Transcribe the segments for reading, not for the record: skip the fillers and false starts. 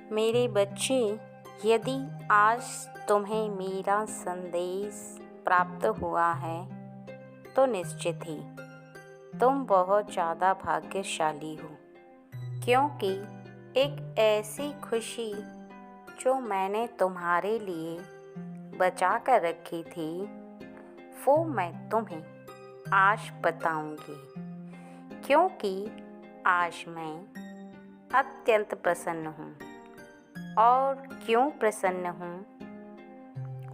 मेरे बच्चे, यदि आज तुम्हें मेरा संदेश प्राप्त हुआ है तो निश्चित ही तुम बहुत ज़्यादा भाग्यशाली हो, क्योंकि एक ऐसी खुशी जो मैंने तुम्हारे लिए बचा कर रखी थी वो मैं तुम्हें आज बताऊंगी। क्योंकि आज मैं अत्यंत प्रसन्न हूँ, और क्यों प्रसन्न हूँ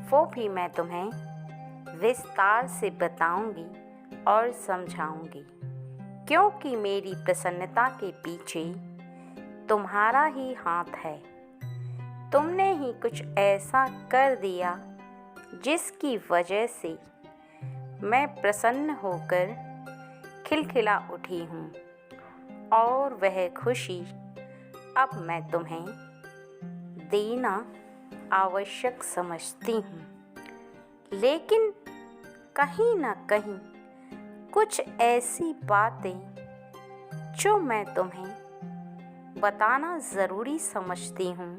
वो भी मैं तुम्हें विस्तार से बताऊंगी और समझाऊंगी। क्योंकि मेरी प्रसन्नता के पीछे तुम्हारा ही हाथ है। तुमने ही कुछ ऐसा कर दिया जिसकी वजह से मैं प्रसन्न होकर खिलखिला उठी हूँ, और वह खुशी अब मैं तुम्हें देना आवश्यक समझती हूँ। लेकिन कहीं ना कहीं कुछ ऐसी बातें जो मैं तुम्हें बताना ज़रूरी समझती हूँ,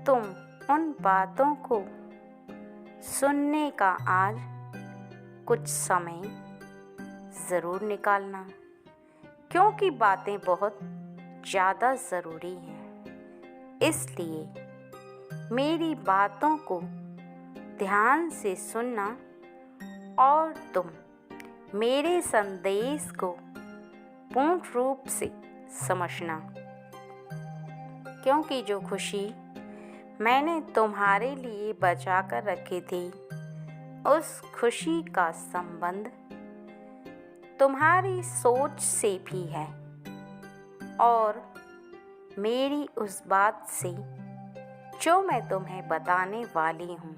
तुम उन बातों को सुनने का आज कुछ समय ज़रूर निकालना, क्योंकि बातें बहुत ज़्यादा ज़रूरी हैं। इसलिए मेरी बातों को ध्यान से सुनना और तुम मेरे संदेश को पूर्ण रूप से समझना। क्योंकि जो खुशी मैंने तुम्हारे लिए बचा कर रखी थी, उस खुशी का संबंध तुम्हारी सोच से भी है, और मेरी उस बात से जो मैं तुम्हें बताने वाली हूँ।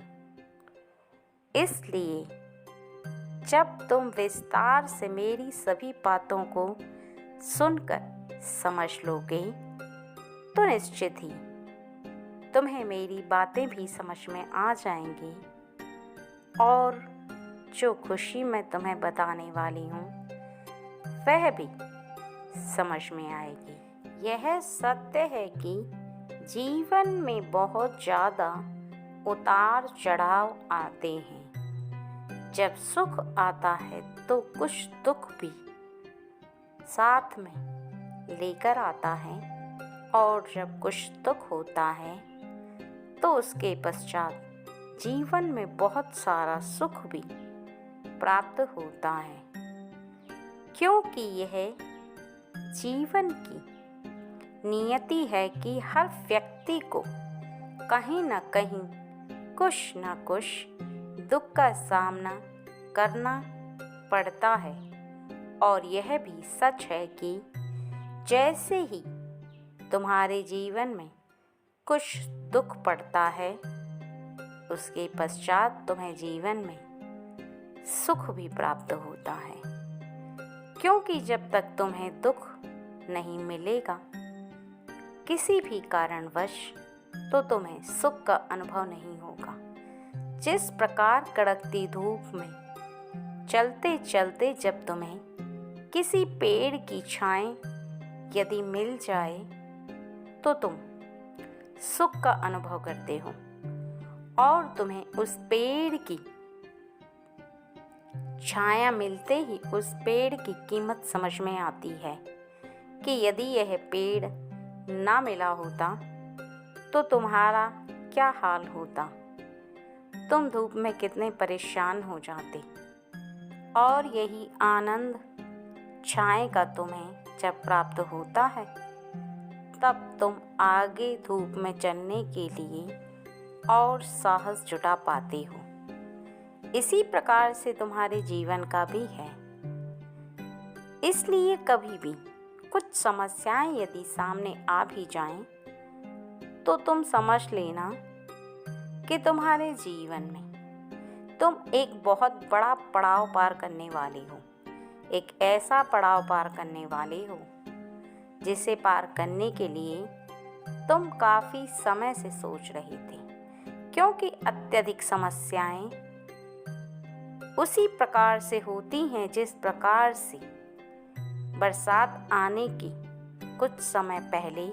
इसलिए जब तुम विस्तार से मेरी सभी बातों को सुनकर समझ लोगे तो निश्चित ही तुम्हें मेरी बातें भी समझ में आ जाएंगी, और जो खुशी मैं तुम्हें बताने वाली हूँ वह भी समझ में आएगी। यह सत्य है कि जीवन में बहुत ज़्यादा उतार चढ़ाव आते हैं। जब सुख आता है तो कुछ दुख भी साथ में लेकर आता है, और जब कुछ दुख होता है तो उसके पश्चात जीवन में बहुत सारा सुख भी प्राप्त होता है। क्योंकि यह जीवन की नियति है कि हर व्यक्ति को कहीं ना कहीं कुछ ना कुछ दुख का सामना करना पड़ता है। और यह भी सच है कि जैसे ही तुम्हारे जीवन में कुछ दुख पड़ता है, उसके पश्चात तुम्हें जीवन में सुख भी प्राप्त होता है। क्योंकि जब तक तुम्हें दुख नहीं मिलेगा किसी भी कारणवश, तो तुम्हें सुख का अनुभव नहीं होगा। जिस प्रकार कड़कती धूप में चलते चलते जब तुम्हें किसी पेड़ की छाएं यदि मिल जाए तो तुम सुख का अनुभव करते हो, और तुम्हें उस पेड़ की छाया मिलते ही उस पेड़ की कीमत समझ में आती है कि यदि यह पेड़ ना मिला होता तो तुम्हारा क्या हाल होता। तुम धूप में कितने परेशान हो जाते। और यही आनंद छाए का तुम्हें जब प्राप्त होता है, तब तुम आगे धूप में चलने के लिए और साहस जुटा पाते हो। इसी प्रकार से तुम्हारे जीवन का भी है। इसलिए कभी भी कुछ समस्याएं यदि सामने आ भी जाएं, तो तुम समझ लेना कि तुम्हारे जीवन में तुम एक बहुत बड़ा पड़ाव पार करने वाले हो। एक ऐसा पड़ाव पार करने वाले हो जिसे पार करने के लिए तुम काफ़ी समय से सोच रहे थे। क्योंकि अत्यधिक समस्याएं उसी प्रकार से होती हैं जिस प्रकार से बरसात आने की कुछ समय पहले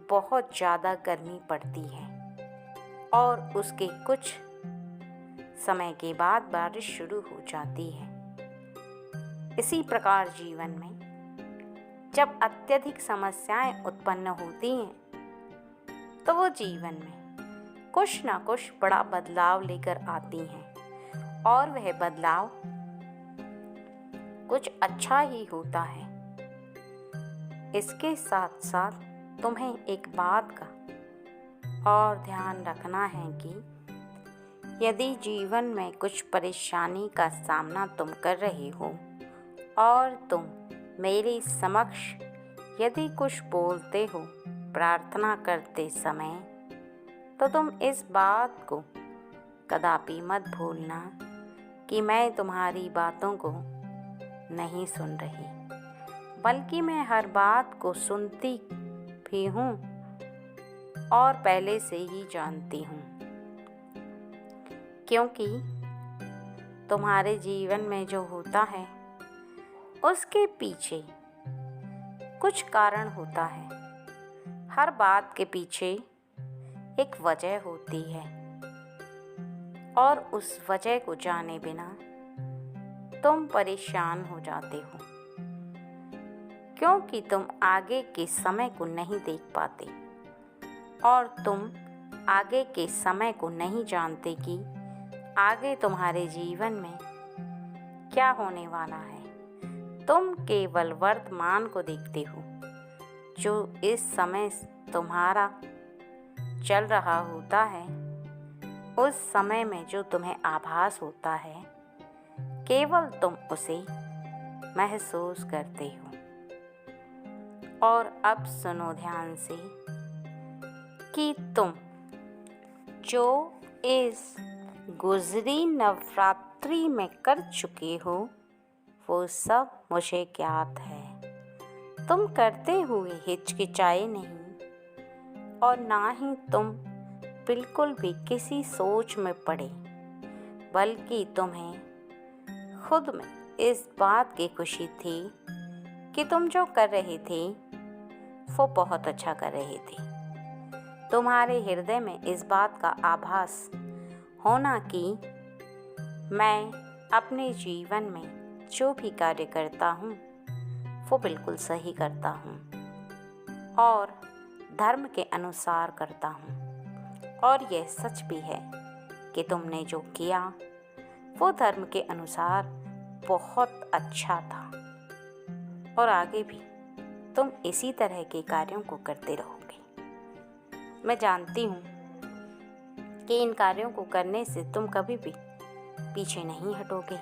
बहुत ज़्यादा गर्मी पड़ती है और उसके कुछ समय के बाद बारिश शुरू हो जाती है। इसी प्रकार जीवन में जब अत्यधिक समस्याएं उत्पन्न होती हैं तो वो जीवन में कुछ ना कुछ बड़ा बदलाव लेकर आती हैं और वह बदलाव कुछ अच्छा ही होता है। इसके साथ साथ तुम्हें एक बात का और ध्यान रखना है कि यदि जीवन में कुछ परेशानी का सामना तुम कर रहे हो और तुम मेरे समक्ष यदि कुछ बोलते हो प्रार्थना करते समय, तो तुम इस बात को कदापि मत भूलना कि मैं तुम्हारी बातों को नहीं सुन रही, बल्कि मैं हर बात को सुनती भी हूँ और पहले से ही जानती हूँ, क्योंकि तुम्हारे जीवन में जो होता है उसके पीछे कुछ कारण होता है। हर बात के पीछे एक वजह होती है और उस वजह को जाने बिना तुम परेशान हो जाते हो, क्योंकि तुम आगे के समय को नहीं देख पाते और तुम आगे के समय को नहीं जानते कि आगे तुम्हारे जीवन में क्या होने वाला है। तुम केवल वर्तमान को देखते हो, जो इस समय तुम्हारा चल रहा होता है। उस समय में जो तुम्हें आभास होता है, केवल तुम उसे महसूस करते हो। और अब सुनो ध्यान से कि तुम जो इस गुजरी नवरात्रि में कर चुके हो वो सब मुझे ज्ञात है। तुम करते हुए हिचकिचाए नहीं और ना ही तुम बिल्कुल भी किसी सोच में पड़े, बल्कि तुम्हें खुद में इस बात की खुशी थी कि तुम जो कर रहे थे वो बहुत अच्छा कर रहे थे। तुम्हारे हृदय में इस बात का आभास होना कि मैं अपने जीवन में जो भी कार्य करता हूँ वो बिल्कुल सही करता हूँ और धर्म के अनुसार करता हूँ। और यह सच भी है कि तुमने जो किया वो धर्म के अनुसार बहुत अच्छा था और आगे भी तुम इसी तरह के कार्यों को करते रहोगे। मैं जानती हूँ कि इन कार्यों को करने से तुम कभी भी पीछे नहीं हटोगे।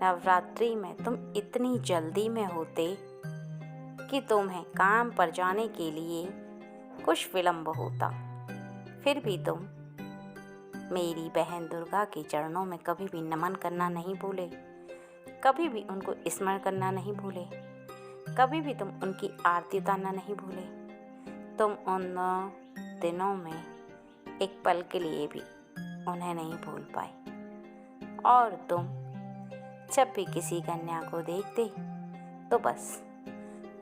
नवरात्रि में तुम इतनी जल्दी में होते कि तुम्हें काम पर जाने के लिए कुछ विलंब होता, फिर भी तुम मेरी बहन दुर्गा के चरणों में कभी भी नमन करना नहीं भूले, कभी भी उनको स्मरण करना नहीं भूले, कभी भी तुम उनकी आरती उतारना नहीं भूले। तुम उन दिनों में एक पल के लिए भी उन्हें नहीं भूल पाए और तुम जब भी किसी कन्या को देखते तो बस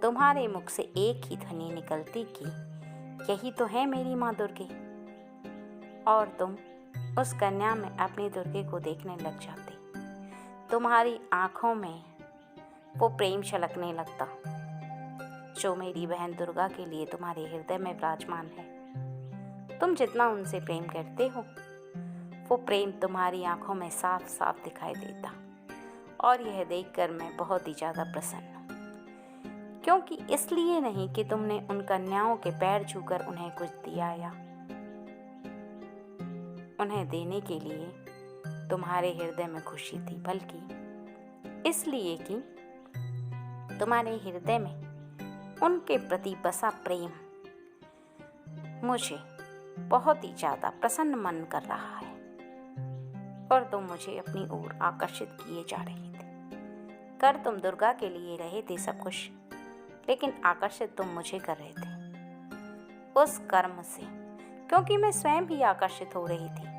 तुम्हारे मुख से एक ही ध्वनि निकलती कि यही तो है मेरी माँ दुर्गे, और तुम उस कन्या में अपनी दुर्गे को देखने लग जाते। तुम्हारी आँखों में वो प्रेम छलकने लगता जो मेरी बहन दुर्गा के लिए तुम्हारे हृदय में विराजमान है। तुम जितना उनसे प्रेम करते हो वो प्रेम तुम्हारी आँखों में साफ साफ दिखाई देता और यह देखकर मैं बहुत ही ज़्यादा प्रसन्न हूँ, क्योंकि इसलिए नहीं कि तुमने उन कन्याओं के पैर छूकर उन्हें कुछ दिया या उन्हें देने के लिए तुम्हारे हृदय में खुशी थी, बल्कि इसलिए कि तुम्हारे हृदय में उनके प्रति बसा प्रेम मुझे बहुत ही ज़्यादा प्रसन्न मन कर रहा है और तुम मुझे अपनी ओर आकर्षित किए जा रहे थे। कर तुम दुर्गा के लिए रहे थे सब कुछ, लेकिन आकर्षित तुम मुझे कर रहे थे उस कर्म से, क्योंकि मैं स्वयं ही आकर्षित हो रही थी।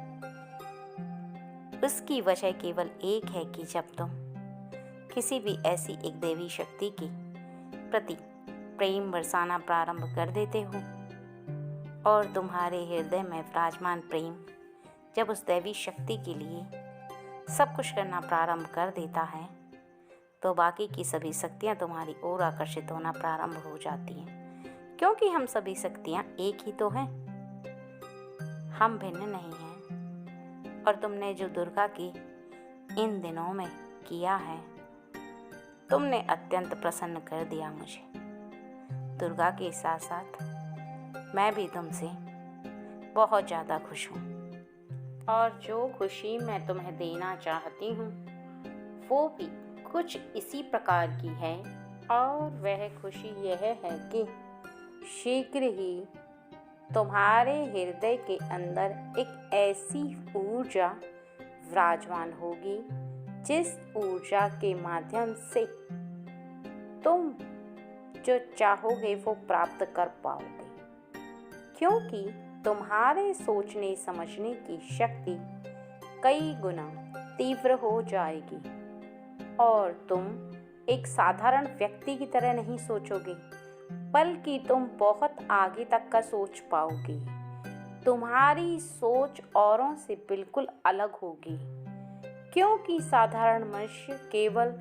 उसकी वजह केवल एक है कि जब तुम किसी भी ऐसी एक देवी शक्ति के प्रति प्रेम बरसाना प्रारंभ कर देते हो और तुम्हारे हृदय में विराजमान प्रेम जब उस दैवी शक्ति के लिए सब कुछ करना प्रारंभ कर देता है तो बाकी की सभी शक्तियाँ तुम्हारी ओर आकर्षित होना प्रारंभ हो जाती हैं, क्योंकि हम सभी शक्तियाँ एक ही तो हैं, हम भिन्न नहीं हैं। और तुमने जो दुर्गा की इन दिनों में किया है, तुमने अत्यंत प्रसन्न कर दिया मुझे। दुर्गा के साथ साथ मैं भी तुमसे बहुत ज़्यादा खुश हूँ, और जो खुशी मैं तुम्हें देना चाहती हूँ वो भी कुछ इसी प्रकार की है। और वह खुशी यह है कि शीघ्र ही तुम्हारे हृदय के अंदर एक ऐसी ऊर्जा विराजमान होगी जिस ऊर्जा के माध्यम से तुम जो चाहोगे वो प्राप्त कर पाओगे, क्योंकि तुम्हारे सोचने समझने की शक्ति कई गुना तीव्र हो जाएगी और तुम एक साधारण व्यक्ति की तरह नहीं सोचोगे, बल्कि तुम बहुत आगे तक का सोच पाओगे। तुम्हारी सोच औरों से बिल्कुल अलग होगी, क्योंकि साधारण मनुष्य केवल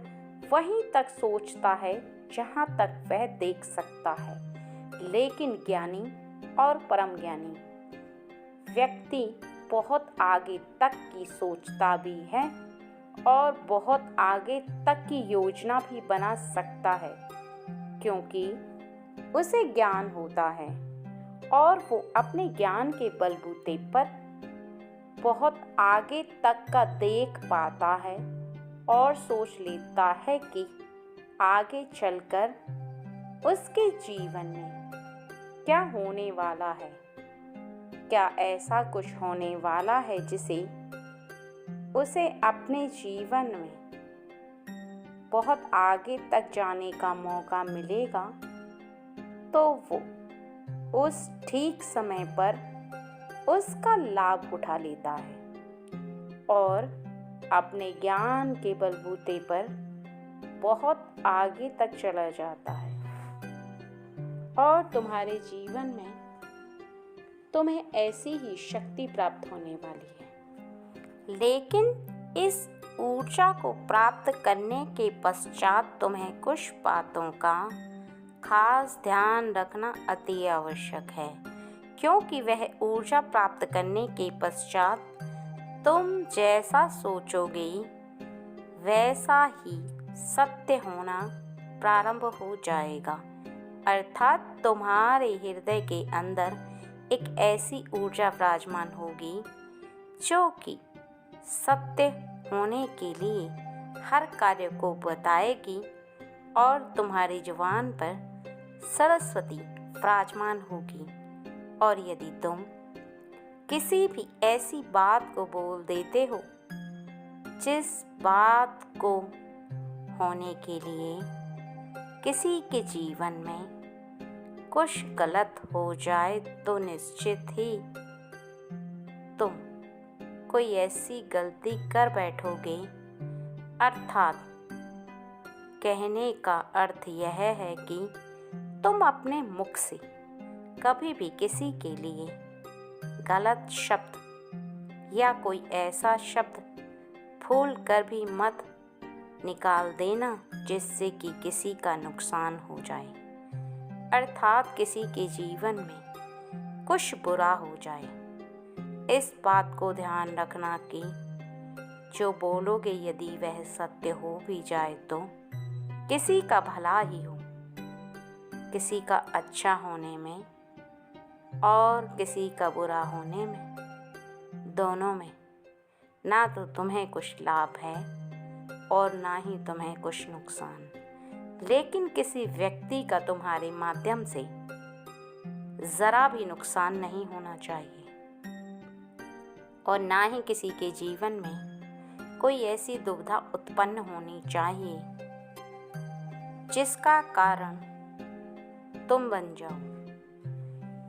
वहीं तक सोचता है जहाँ तक वह देख सकता है, लेकिन ज्ञानी और परम ज्ञानी व्यक्ति बहुत आगे तक की सोचता भी है और बहुत आगे तक की योजना भी बना सकता है, क्योंकि उसे ज्ञान होता है और वो अपने ज्ञान के बलबूते पर बहुत आगे तक का देख पाता है और सोच लेता है कि आगे चलकर उसके जीवन में क्या होने वाला है, क्या ऐसा कुछ होने वाला है जिसे उसे अपने जीवन में बहुत आगे तक जाने का मौका मिलेगा, तो वो उस ठीक समय पर उसका लाभ उठा लेता है और अपने ज्ञान के बलबूते पर बहुत आगे तक चला जाता है। और तुम्हारे जीवन में तुम्हें ऐसी ही शक्ति प्राप्त होने वाली है, लेकिन इस ऊर्जा को प्राप्त करने के पश्चात तुम्हें कुछ बातों का खास ध्यान रखना अति आवश्यक है, क्योंकि वह ऊर्जा प्राप्त करने के पश्चात तुम जैसा सोचोगे वैसा ही सत्य होना प्रारंभ हो जाएगा। अर्थात तुम्हारे हृदय के अंदर एक ऐसी ऊर्जा विराजमान होगी जो कि सत्य होने के लिए हर कार्य को बताएगी और तुम्हारी जुबान पर सरस्वती विराजमान होगी। और यदि तुम किसी भी ऐसी बात को बोल देते हो जिस बात को होने के लिए किसी के जीवन में कुछ गलत हो जाए, तो निश्चित ही तुम कोई ऐसी गलती कर बैठोगे। अर्थात कहने का अर्थ यह है कि तुम अपने मुख से कभी भी किसी के लिए गलत शब्द या कोई ऐसा शब्द भूल कर भी मत निकाल देना जिससे कि किसी का नुकसान हो जाए, अर्थात किसी के जीवन में कुछ बुरा हो जाए। इस बात को ध्यान रखना कि जो बोलोगे यदि वह सत्य हो भी जाए तो किसी का भला ही हो, किसी का अच्छा होने में और किसी का बुरा होने में, दोनों में ना तो तुम्हें कुछ लाभ है और ना ही तुम्हें कुछ नुकसान, लेकिन किसी व्यक्ति का तुम्हारे माध्यम से ज़रा भी नुकसान नहीं होना चाहिए और ना ही किसी के जीवन में कोई ऐसी दुविधा उत्पन्न होनी चाहिए जिसका कारण तुम बन जाओ,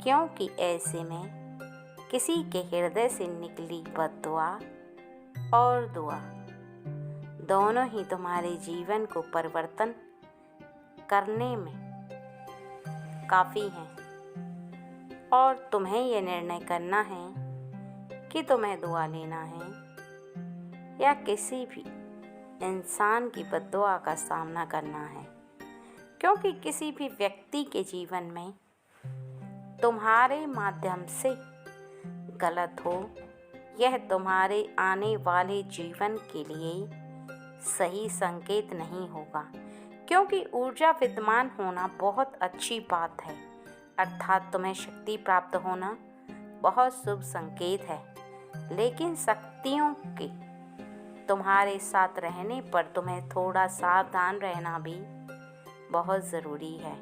क्योंकि ऐसे में किसी के हृदय से निकली बद्दुआ और दुआ दोनों ही तुम्हारे जीवन को परिवर्तन करने में काफ़ी हैं और तुम्हें ये निर्णय करना है कि तुम्हें दुआ लेना है या किसी भी इंसान की बद्दुआ का सामना करना है, क्योंकि किसी भी व्यक्ति के जीवन में तुम्हारे माध्यम से गलत हो, यह तुम्हारे आने वाले जीवन के लिए सही संकेत नहीं होगा, क्योंकि ऊर्जा विद्यमान होना बहुत अच्छी बात है, अर्थात तुम्हें शक्ति प्राप्त होना बहुत शुभ संकेत है। लेकिन शक्तियों के तुम्हारे साथ रहने पर तुम्हें थोड़ा सावधान रहना भी बहुत ज़रूरी है,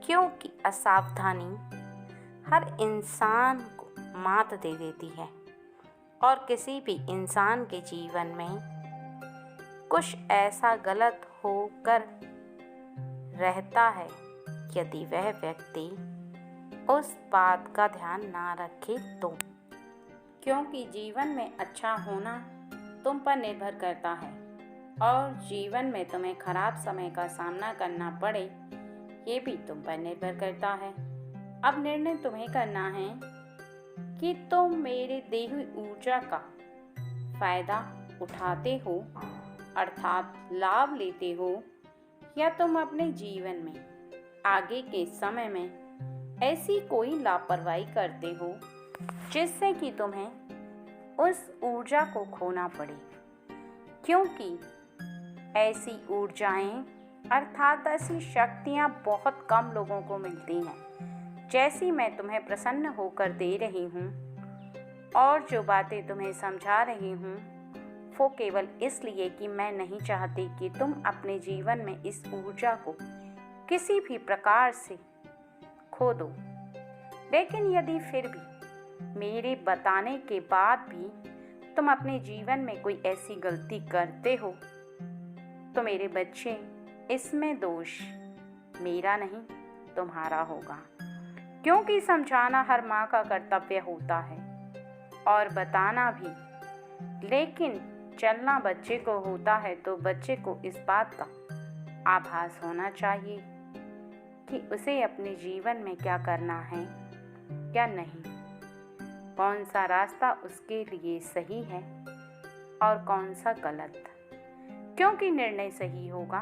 क्योंकि असावधानी हर इंसान को मात दे देती है और किसी भी इंसान के जीवन में कुछ ऐसा गलत होकर रहता है यदि वह व्यक्ति उस बात का ध्यान ना रखे तो, क्योंकि जीवन में अच्छा होना तुम पर निर्भर करता है और जीवन में तुम्हें खराब समय का सामना करना पड़े ये भी तुम पर निर्भर करता है। अब निर्णय तुम्हें करना है कि तुम मेरे दी हुई ऊर्जा का फायदा उठाते हो, अर्थात लाभ लेते हो, या तुम अपने जीवन में आगे के समय में ऐसी कोई लापरवाही करते हो जिससे कि तुम्हें उस ऊर्जा को खोना पड़े, क्योंकि ऐसी ऊर्जाएं अर्थात ऐसी शक्तियां बहुत कम लोगों को मिलती हैं। जैसी मैं तुम्हें प्रसन्न होकर दे रही हूँ और जो बातें तुम्हें समझा रही हूँ वो केवल इसलिए कि मैं नहीं चाहती कि तुम अपने जीवन में इस ऊर्जा को किसी भी प्रकार से खो दो। लेकिन यदि फिर भी मेरे बताने के बाद भी तुम अपने जीवन में कोई ऐसी गलती करते हो तो मेरे बच्चे इसमें दोष मेरा नहीं तुम्हारा होगा, क्योंकि समझाना हर माँ का कर्तव्य होता है और बताना भी, लेकिन चलना बच्चे को होता है तो बच्चे को इस बात का आभास होना चाहिए कि उसे अपने जीवन में क्या करना है क्या नहीं, कौन सा रास्ता उसके लिए सही है और कौन सा गलत, क्योंकि निर्णय सही होगा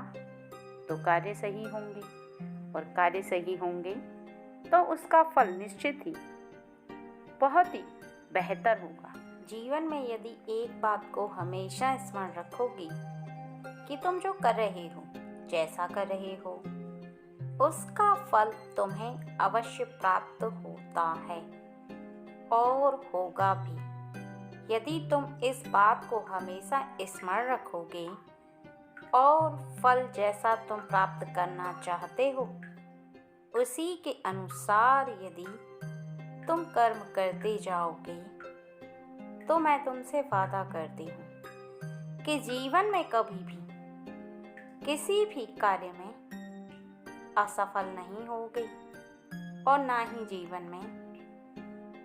तो कार्य सही होंगे और कार्य सही होंगे तो उसका फल निश्चित ही बहुत ही बेहतर होगा। जीवन में यदि एक बात को हमेशा स्मरण रखोगी कि तुम जो कर रहे हो, जैसा कर रहे हो, उसका फल तुम्हें अवश्य प्राप्त होता है और होगा भी। यदि तुम इस बात को हमेशा स्मरण रखोगे और फल जैसा तुम प्राप्त करना चाहते हो उसी के अनुसार यदि तुम कर्म करते जाओगे तो मैं तुमसे वादा करती हूँ कि जीवन में कभी भी किसी भी कार्य में असफल नहीं होगे और ना ही जीवन में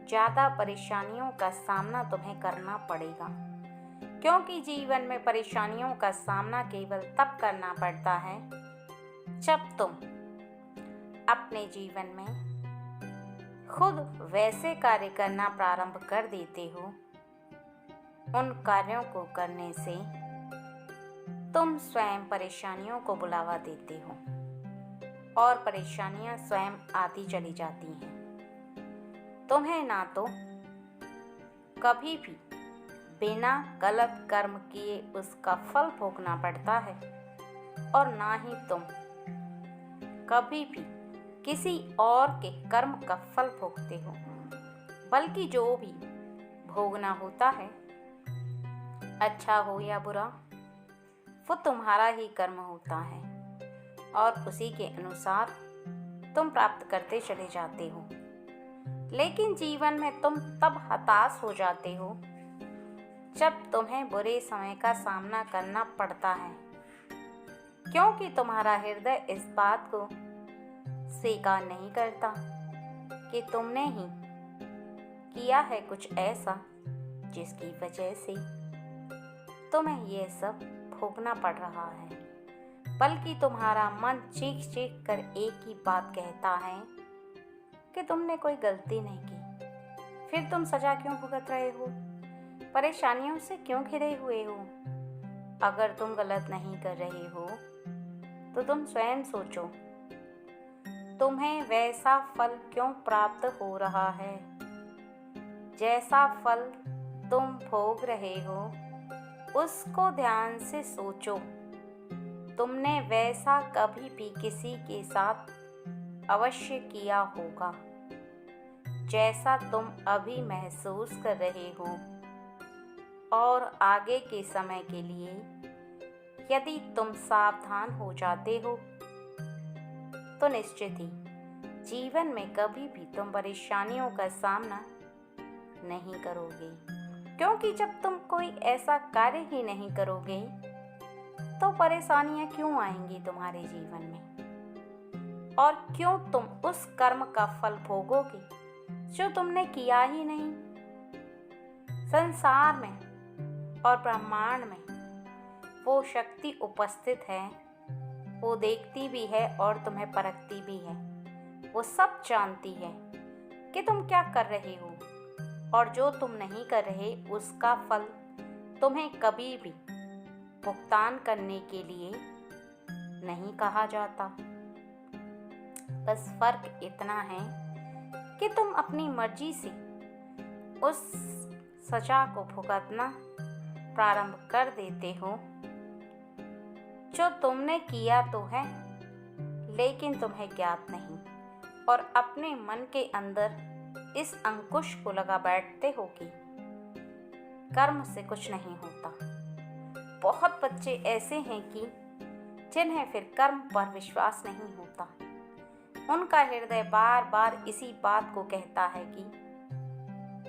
ज़्यादा परेशानियों का सामना तुम्हें करना पड़ेगा, क्योंकि जीवन में परेशानियों का सामना केवल तब करना पड़ता है जब तुम अपने जीवन में खुद वैसे कार्य करना प्रारंभ कर देते हो। उन कार्यों को करने से तुम स्वयं परेशानियों को बुलावा देते हो और परेशानियां स्वयं आती चली जाती हैं। तुम्हें ना तो कभी भी बिना गलत कर्म किए उसका फल भोगना पड़ता है और ना ही तुम कभी भी किसी और के कर्म का फल भोगते हो, बल्कि जो भी भोगना होता है, अच्छा हो या बुरा, वो तुम्हारा ही कर्म होता है और उसी के अनुसार तुम प्राप्त करते चले जाते हो। लेकिन जीवन में तुम तब हताश हो जाते हो जब तुम्हें बुरे समय का सामना करना पड़ता है, क्योंकि तुम्हारा हृदय इस बात को स्वीकार नहीं करता कि तुमने ही किया है कुछ ऐसा जिसकी वजह से तुम्हें यह सब भोगना पड़ रहा है। बल्कि तुम्हारा मन चीख चीख कर एक ही बात कहता है कि तुमने कोई गलती नहीं की। फिर तुम सजा क्यों भुगत रहे हो? परेशानियों से क्यों घिरे हुए हो? अगर तुम गलत नहीं कर रहे हो तो तुम स्वयं सोचो, तुम्हें वैसा फल क्यों प्राप्त हो रहा है? जैसा फल तुम भोग रहे हो उसको ध्यान से सोचो। तुमने वैसा कभी भी किसी के साथ अवश्य किया होगा जैसा तुम अभी महसूस कर रहे हो, और आगे के समय के लिए यदि तुम सावधान हो जाते हो तो निश्चित ही जीवन में कभी भी तुम परेशानियों का सामना नहीं करोगे। क्योंकि जब तुम कोई ऐसा कार्य ही नहीं करोगे तो परेशानियां क्यों आएंगी तुम्हारे जीवन में? और क्यों तुम उस कर्म का फल भोगोगे जो तुमने किया ही नहीं? संसार में और ब्रह्मांड में वो शक्ति उपस्थित है, वो देखती भी है और तुम्हें परखती भी है। वो सब जानती है कि तुम क्या कर रहे हो, और जो तुम नहीं कर रहे उसका फल तुम्हें कभी भी भुगतान करने के लिए नहीं कहा जाता। बस फर्क इतना है कि तुम अपनी मर्जी से उस सजा को भुगतना प्रारंभ कर देते हो जो तुमने किया तो है, लेकिन तुम्हें ज्ञात नहीं, और अपने मन के अंदर इस अंकुश को लगा बैठते हो कि कर्म से कुछ नहीं होता। बहुत बच्चे ऐसे हैं कि जिन्हें फिर कर्म पर विश्वास नहीं होता। उनका हृदय बार बार इसी बात को कहता है कि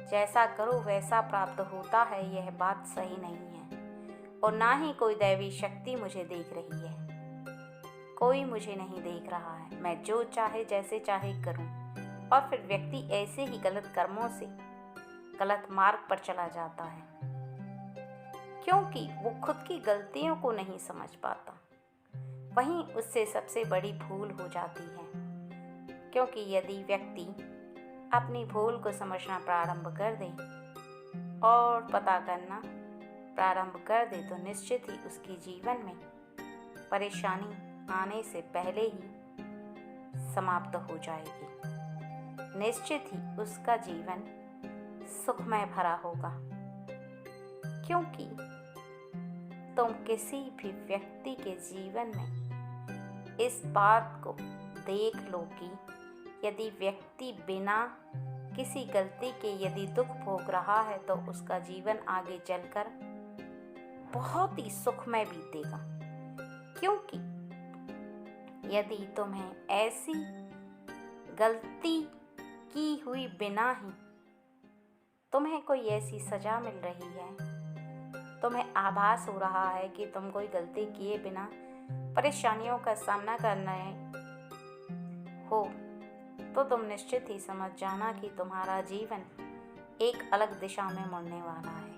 जैसा करो वैसा प्राप्त होता है। यह बात सही नहीं है, और ना ही कोई दैवी शक्ति मुझे देख रही है। कोई मुझे नहीं देख रहा है, मैं जो चाहे जैसे चाहे करूं। और फिर व्यक्ति ऐसे ही गलत कर्मों से गलत मार्ग पर चला जाता है, क्योंकि वो खुद की गलतियों को नहीं समझ पाता। वहीं उससे सबसे बड़ी भूल हो जाती है, क्योंकि यदि व्यक्ति अपनी भूल को समझना प्रारंभ कर दे और पता करना प्रारंभ कर दे तो निश्चित ही उसके जीवन में परेशानी आने से पहले ही समाप्त हो जाएगी। निश्चित ही उसका जीवन सुखमय भरा होगा, क्योंकि तुम किसी भी व्यक्ति के जीवन में इस बात को देख लो कि यदि व्यक्ति बिना किसी गलती के यदि दुख भोग रहा है तो उसका जीवन आगे चलकर बहुत ही सुखमय बीतेगा। क्योंकि यदि तुम्हें ऐसी गलती की हुई बिना ही तुम्हें कोई ऐसी सजा मिल रही है, तुम्हें आभास हो रहा है कि तुम कोई गलती किए बिना परेशानियों का सामना कर रहे हो, तो तुम निश्चित ही समझ जाना कि तुम्हारा जीवन एक अलग दिशा में मुड़ने वाला है।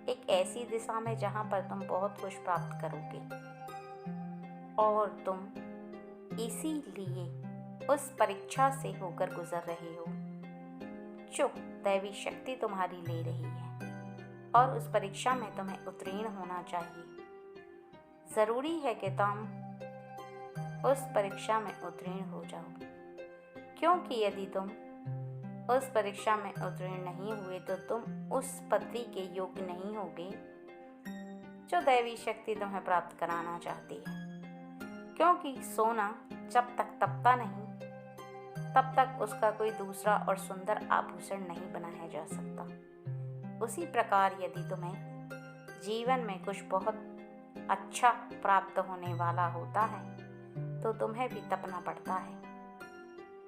एक ऐसी दिशा में जहां पर तुम बहुत कुछ प्राप्त करोगे, और तुम इसीलिए उस परीक्षा से होकर गुजर रहे हो जो दैवी शक्ति तुम्हारी ले रही है, और उस परीक्षा में तुम्हें उत्तीर्ण होना चाहिए। ज़रूरी है कि तुम उस परीक्षा में उत्तीर्ण हो जाओ, क्योंकि यदि तुम उस परीक्षा में उत्तीर्ण नहीं हुए तो तुम उस पदवी के योग्य नहीं होगे जो दैवी शक्ति तुम्हें प्राप्त कराना चाहती है। क्योंकि सोना जब तक तपता नहीं तब तक उसका कोई दूसरा और सुंदर आभूषण नहीं बनाया जा सकता। उसी प्रकार यदि तुम्हें जीवन में कुछ बहुत अच्छा प्राप्त होने वाला होता है तो तुम्हें भी तपना पड़ता है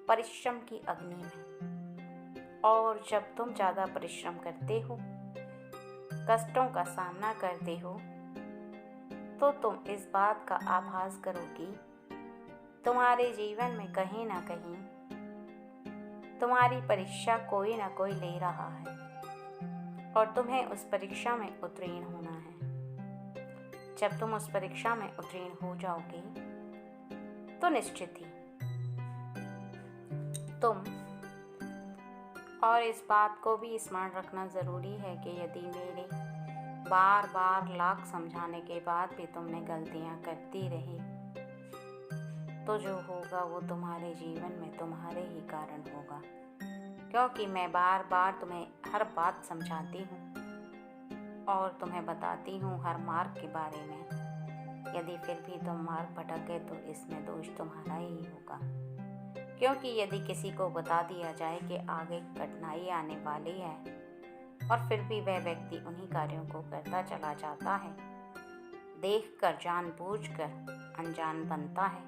परिश्रम की अग्नि में। और जब तुम ज़्यादा परिश्रम करते हो, कष्टों का सामना करते हो, तो तुम इस बात का आभास करो कि तुम्हारे जीवन में कहीं ना कहीं तुम्हारी परीक्षा कोई ना कोई ले रहा है, और तुम्हें उस परीक्षा में उत्तीर्ण होना है। जब तुम उस परीक्षा में उत्तीर्ण हो जाओगे तो निश्चित ही तुम, और इस बात को भी स्मरण रखना ज़रूरी है कि यदि मेरे बार बार लाख समझाने के बाद भी तुमने गलतियां करती रही तो जो होगा वो तुम्हारे जीवन में तुम्हारे ही कारण होगा, क्योंकि मैं बार बार तुम्हें हर बात समझाती हूँ और तुम्हें बताती हूँ हर मार्ग के बारे में। यदि फिर भी तुम मार्ग भटक गए तो इसमें दोष तुम्हारा ही होगा, क्योंकि यदि किसी को बता दिया जाए कि आगे कठिनाई आने वाली है और फिर भी वह व्यक्ति उन्हीं कार्यों को करता चला जाता है, देखकर जानबूझकर अनजान बनता है,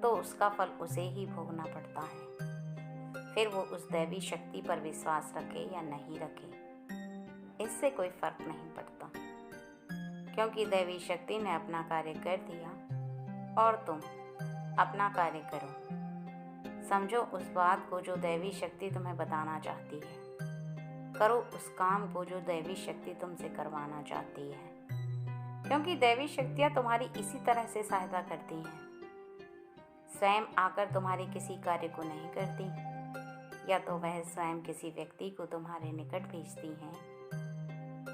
तो उसका फल उसे ही भोगना पड़ता है। फिर वो उस दैवी शक्ति पर विश्वास रखे या नहीं रखे, इससे कोई फर्क नहीं पड़ता, क्योंकि दैवी शक्ति ने अपना कार्य कर दिया और तुम अपना कार्य करो। समझो उस बात को जो दैवी शक्ति तुम्हें बताना चाहती है, करो उस काम को जो दैवी शक्ति तुमसे करवाना चाहती है, क्योंकि दैवी शक्तियाँ तुम्हारी इसी तरह से सहायता करती हैं। स्वयं आकर तुम्हारे किसी कार्य को नहीं करती, या तो वह स्वयं किसी व्यक्ति को तुम्हारे निकट भेजती हैं,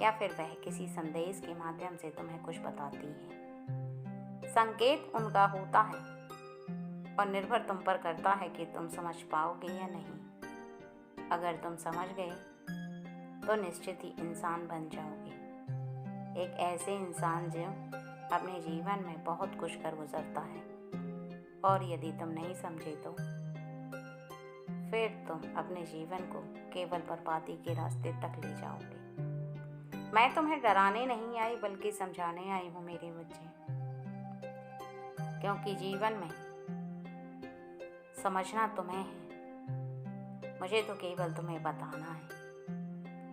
या फिर वह किसी संदेश के माध्यम से तुम्हें कुछ बताती है। संकेत उनका होता है और निर्भर तुम पर करता है कि तुम समझ पाओगे या नहीं। अगर तुम समझ गए तो निश्चित ही इंसान बन जाओगे, एक ऐसे इंसान जो अपने जीवन में बहुत कुछ कर गुजरता है। और यदि तुम नहीं समझे तो फिर तुम अपने जीवन को केवल बर्बादी के रास्ते तक ले जाओगे। मैं तुम्हें डराने नहीं आई बल्कि समझाने आई हूँ मेरे बच्चे, क्योंकि जीवन में समझना तुम्हें है, मुझे तो केवल तुम्हें बताना है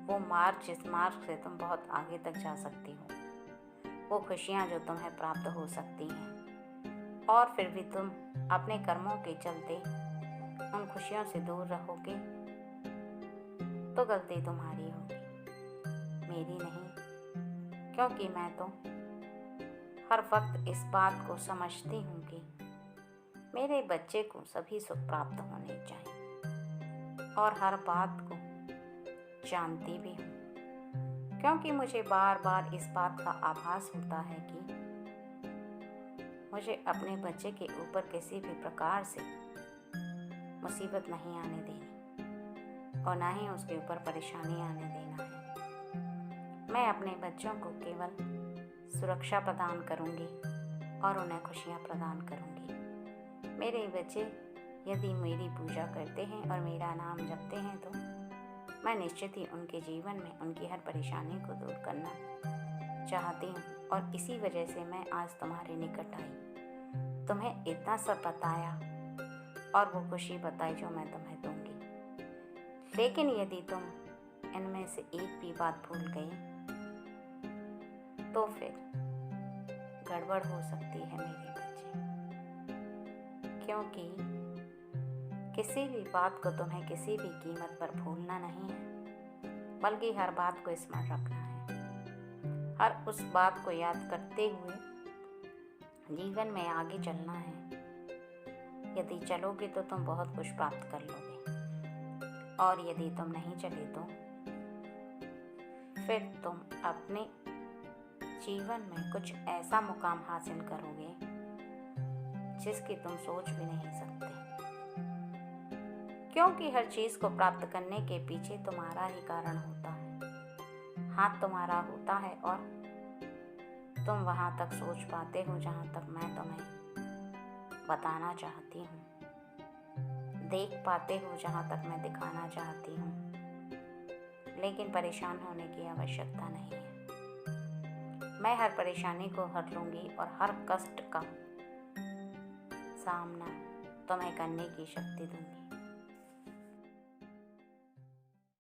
वो मार्ग जिस मार्ग से तुम बहुत आगे तक जा सकती हो, वो खुशियाँ जो तुम्हें प्राप्त हो सकती हैं। और फिर भी तुम अपने कर्मों के चलते उन खुशियों से दूर रहोगे तो गलती तुम्हारी होगी, मेरी नहीं, क्योंकि मैं तो हर वक्त इस बात को समझती हूँ कि मेरे बच्चे को सभी सुख प्राप्त होने चाहिए, और हर बात को जानती भी हूँ, क्योंकि मुझे बार बार इस बात का आभास होता है कि मुझे अपने बच्चे के ऊपर किसी भी प्रकार से मुसीबत नहीं आने देनी और ना ही उसके ऊपर परेशानी आने देना है। मैं अपने बच्चों को केवल सुरक्षा प्रदान करूंगी और उन्हें खुशियां प्रदान करूंगी। मेरे बच्चे यदि मेरी पूजा करते हैं और मेरा नाम जपते हैं तो मैं निश्चित ही उनके जीवन में उनकी हर परेशानी को दूर करना चाहती हूँ, और इसी वजह से मैं आज तुम्हारे निकट आई, तुम्हें इतना सब बताया और वो खुशी बताई जो मैं तुम्हें दूंगी। लेकिन यदि तुम इनमें से एक भी बात भूल गई तो फिर गड़बड़ हो सकती है मेरे बच्चे, क्योंकि किसी भी बात को तुम्हें किसी भी कीमत पर भूलना नहीं है, बल्कि हर बात को स्मरण रखना है। हर उस बात को याद करते हुए जीवन में आगे चलना है। यदि चलोगे तो तुम बहुत कुछ प्राप्त कर लोगे, और यदि तुम नहीं चले तो फिर तुम अपने जीवन में कुछ ऐसा मुकाम हासिल करोगे जिसकी तुम सोच भी नहीं सकते, क्योंकि हर चीज को प्राप्त करने के पीछे तुम्हारा ही कारण होता है, हाथ तुम्हारा होता है, और तुम वहां तक सोच पाते हो जहां तक मैं तुम्हें बताना चाहती हूँ, देख पाते हो जहां तक मैं दिखाना चाहती हूँ। लेकिन परेशान होने की आवश्यकता नहीं है, मैं हर परेशानी को हर लूँगी और हर कष्ट का सामना तुम्हें करने की शक्ति दूंगी।